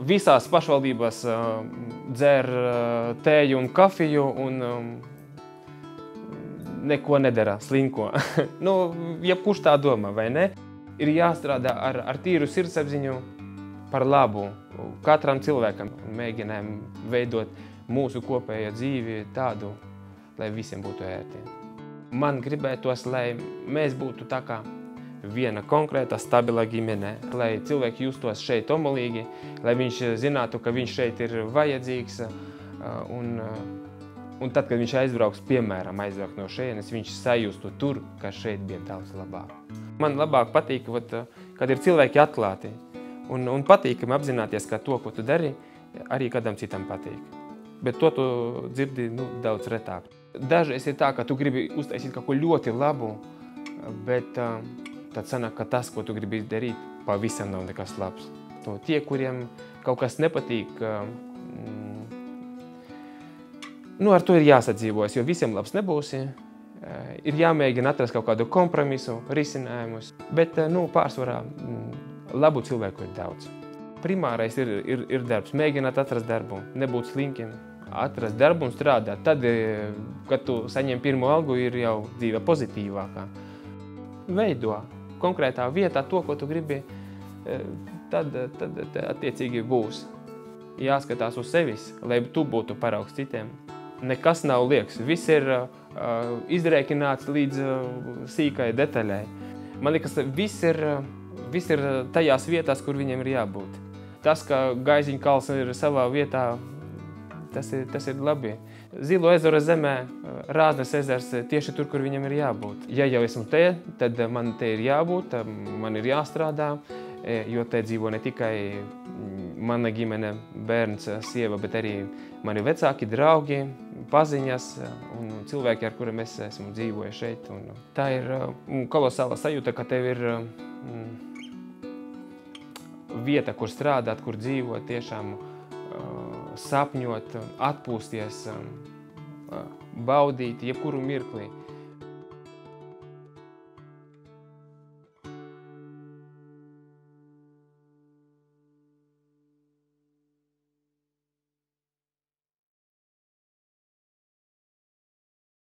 Visās pašvaldībās dzer tēju un kafiju un neko nedara, slinko. Jebkurš tā domā, vai ne? Ir jāstrādā ar tīru sirdsapziņu par labu katram cilvēkam. Mēģinām veidot mūsu kopējo dzīvi tādu, lai visiem būtu ērti. Man gribētos, lai mēs būtu tā kā viena konkrēta, stabila ģimene, lai cilvēki justos šeit omulīgi, lai viņš zinātu, ka viņš šeit ir vajadzīgs, un tad, kad viņš aizbrauks, piemēram, aizbraukt no šejienes, viņš sajustu tur, ka šeit bija daudz labāk. Man labāk patīk, kad ir cilvēki atklāti, un patīkami apzināties, ka to, ko tu dari, arī kādam citam patīk. Bet to tu dzirdi daudz retāk. Dažreiz ir tā, ka tu gribi uztaisīt kaut ko ļoti labu, bet tad sanāk, ka tas, ko tu gribi darīt, pavisam nav nekas labs. Tie, kuriem kaut kas nepatīk, ar to ir jāsadzīvojas, jo visiem labs nebūsi. Ir jāmēģina atrast kaut kādu kompromisu, risinājumus, bet pārsvarā labu cilvēku ir daudz. Primārais ir darbs, mēģināt atrast darbu, nebūt slinkiem, atrast darbu un strādāt. Tad, kad tu saņem pirmo algu, ir jau dzīve pozitīvākā. Veido konkrētā vietā to, ko tu gribi, tad attiecīgi būs. Jāskatās uz sevis, lai tu būtu paraugs citiem. Nekas nav liekas, viss ir izrēķināts līdz sīkai detaļai. Man liekas, viss ir tajās vietās, kur viņiem ir jābūt. Tas, ka Gaiziņa kalns ir savā vietā, tas ir labi. Zilo ezera zemē, Rāznes ezers tieši tur, kur viņam ir jābūt. Ja jau esmu te, tad man te ir jābūt, man ir jāstrādā, jo te dzīvo ne tikai mana ģimene, bērns, sieva, bet arī mani vecāki, draugi, paziņas un cilvēki, ar kuriem es esmu dzīvoju šeit. Un tā ir kolosāla sajūta, ka tev ir vieta, kur strādāt, kur dzīvot, tiešām sapņot, atpūsties, baudīt jebkuru mirkli.